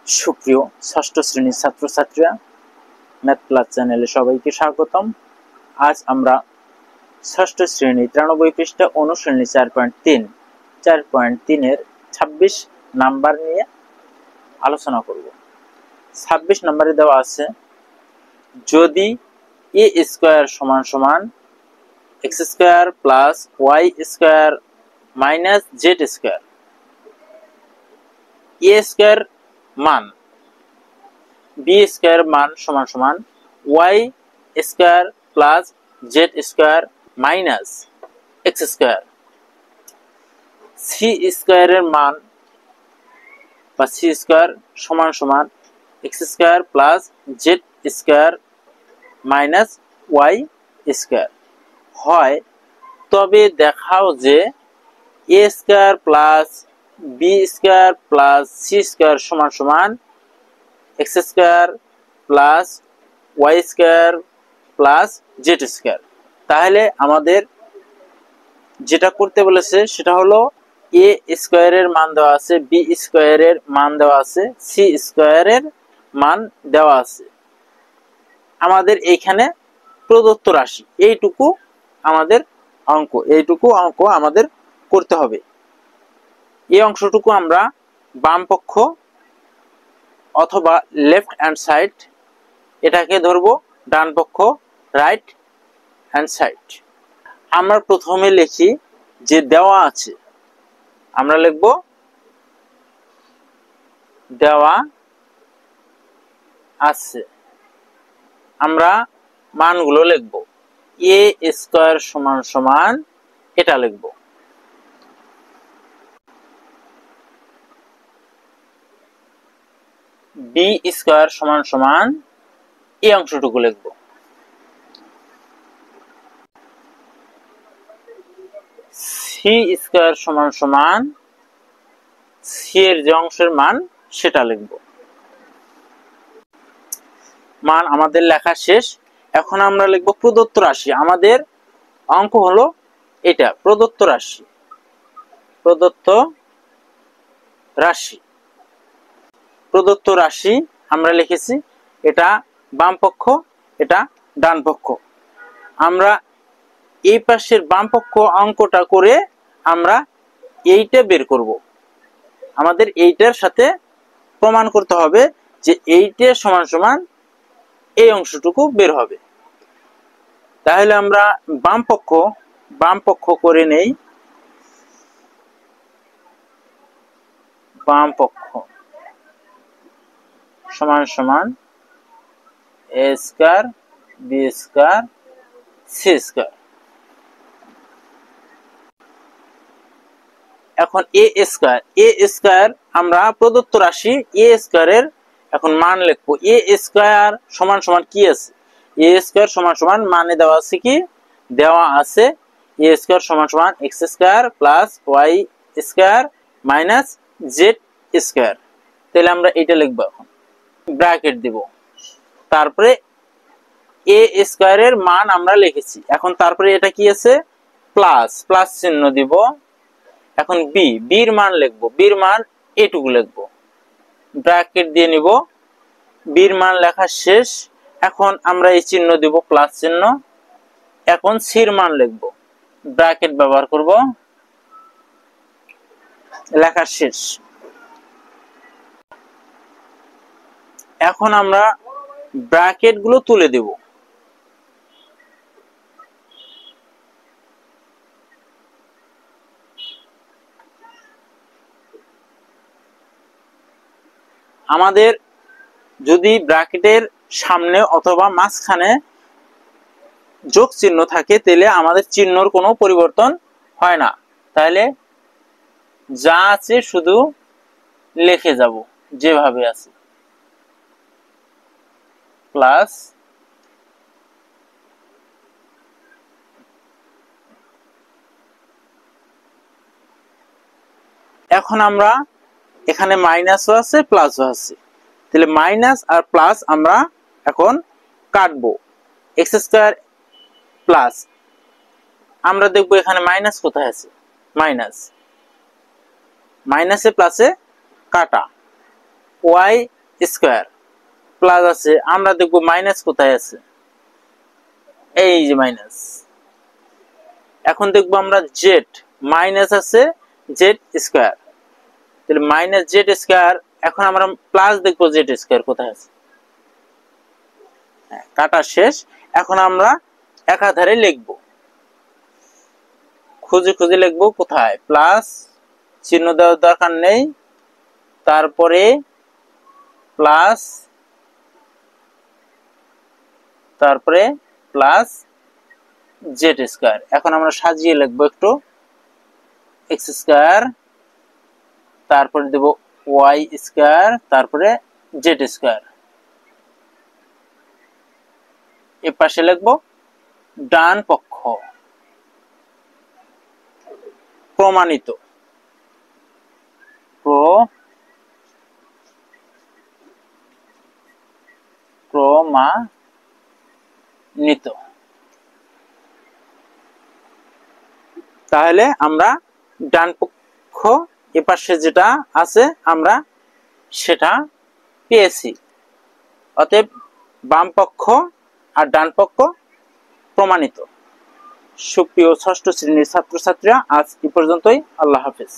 সুপ্রিয় ষষ্ঠ শ্রেণীর ছাত্রছাত্রীরা, ম্যাথ প্লাস চ্যানেলে সবাইকে স্বাগতম। আজ আমরা ষষ্ঠ শ্রেণী 93 পৃষ্ঠা অনুশীলনী 4.3 এর 26 নাম্বার নিয়ে আলোচনা করব। 26 নম্বরে দেওয়া আছে, যদি এ স্কয়ার সমান সমান X square plus Y square minus Z square, A square মান বি স্কয়ার মান সমান সমান Y square plus Z square minus X square, C স্কয়ারের মান বা সি স্কয়ার সমান সমান X square plus Z square minus Y square হয়, তবে দেখাও যে A square plus B square plus C square সমান সমান X square plus Y square plus Z square. তাহলে আমাদের যেটা করতে বলেছে সেটা হলো এ স্কয়ারের মান দেওয়া আছে, বি স্কয়ারের মান দেওয়া আছে, সি স্কয়ারের মান দেওয়া আছে। আমাদের এইখানে প্রদত্ত রাশি এইটুকু আমাদের অঙ্ক আমাদের করতে হবে। এই অংশটুকু আমরা বাম পক্ষ অথবা লেফট হ্যান্ড সাইড এটাকে ধরবো, ডান পক্ষ রাইট হ্যান্ড সাইড। আমরা প্রথমে লিখি যে দেওয়া আছে, আমরা লিখব দেওয়া আছে। আমরা মানগুলো লিখব, এ স্কয়ার সমান সমান এটা লিখব, বি স্কয়ার সমান সমান এই অংশটুকু লিখব, সি স্কয়ার সমান সমান সি এর যে অংশের মান সেটা লিখব। মান আমাদের লেখা শেষ। এখন আমরা লিখব প্রদত্ত রাশি। আমাদের অঙ্ক হলো এটা, প্রদত্ত রাশি। প্রদত্ত রাশি প্রদত্ত রাশি আমরা লিখেছি, এটা বাম পক্ষ, এটা ডান পক্ষ। আমরা এই পাশের বাম পক্ষ অঙ্কটা করে আমরা এইটা বের করব। আমাদের এইটার সাথে প্রমাণ করতে হবে যে এইটা সমান সমান এই অংশটুকু বের হবে। তাহলে আমরা বাম পক্ষ করে নেই। বাম পক্ষ সমান সমান A square B square C square. এখন এ স্কয়ার আমরা প্রদত্ত রাশি এ স্কয়ারের এখন মান লিখবো। এ স্কয়ার সমান সমান কি আছে? এ স্কয়ার সমান সমান মানে দেওয়া আছে কি? দেওয়া আছে এ স্কয়ার সমান সমান X square plus Y square minus Z square. তাহলে আমরা এটা লিখবো, এখন ব্র্যাকেট দিব, তারপরে এ স্কয়ারের মান আমরা লিখেছি। এখন তারপরে এটা কি আছে? প্লাস চিহ্ন দিব। এখন বির মান লিখবো, বির মান এটুকু লিখবো, ব্র্যাকেট দিয়ে নিব। বির মান লেখা শেষ। এখন আমরা এই চিহ্ন দিব, প্লাস চিহ্ন। এখন সির মান লিখবো, ব্র্যাকেট ব্যবহার করব, লেখা শেষ। এখন আমরা ব্র্যাকেট গুলো তুলে দেব। আমাদের যদি ব্র্যাকেটের সামনে অথবা মাঝখানে যোগ চিহ্ন থাকে তাহলে আমাদের চিহ্নর কোনো পরিবর্তন হয় না। তাহলে যা আছে শুধু লিখে যাব যেভাবে আছে, প্লাস এখন আমরা এখানে মাইনাসও আছে প্লাসও আছে, তাহলে মাইনাস আর প্লাস আমরা এখন কাটবো। এক্স স্কয়ার প্লাস, আমরা দেখবো এখানে মাইনাস কোথায় আছে, মাইনাসে প্লাসে কাটা। ওয়াই স্কয়ার প্লাস আছে, আমরা দেখব মাইনাস কোথায় আছে, এই যে মাইনাস। এখন দেখব আমরা জেড, মাইনাস আছে জেড স্কয়ার, তাহলে মাইনাস জেড স্কয়ার। এখন আমরা প্লাস দেখব জেড স্কয়ার কোথায় আছে, কাটা শেষ। এখন আমরা একাধারে লিখব, খুঁজে খুঁজে লিখব কোথায়, প্লাস চিহ্ন দেওয়ার দরকার নেই, তারপরে প্লাস, তারপরে প্লাস জেড স্কয়ার। এখন আমরা সাজিয়ে লিখব একটু, এক্স স্কয়ার, তারপরে দেব ওয়াই স্কয়ার, তারপরে জেড স্কয়ার। এ পাশে লিখব ডান পক্ষ প্রমাণিত, প্রমাণিত। তাহলে আমরা ডান পক্ষ এপাশে যেটা আছে আমরা সেটা পেয়েছি, অতএব বাম পক্ষ আর ডান পক্ষ প্রমাণিত। সুপ্রিয় ষষ্ঠ শ্রেণীর ছাত্রছাত্রীরা, আজ এই পর্যন্তই। আল্লাহ হাফেজ।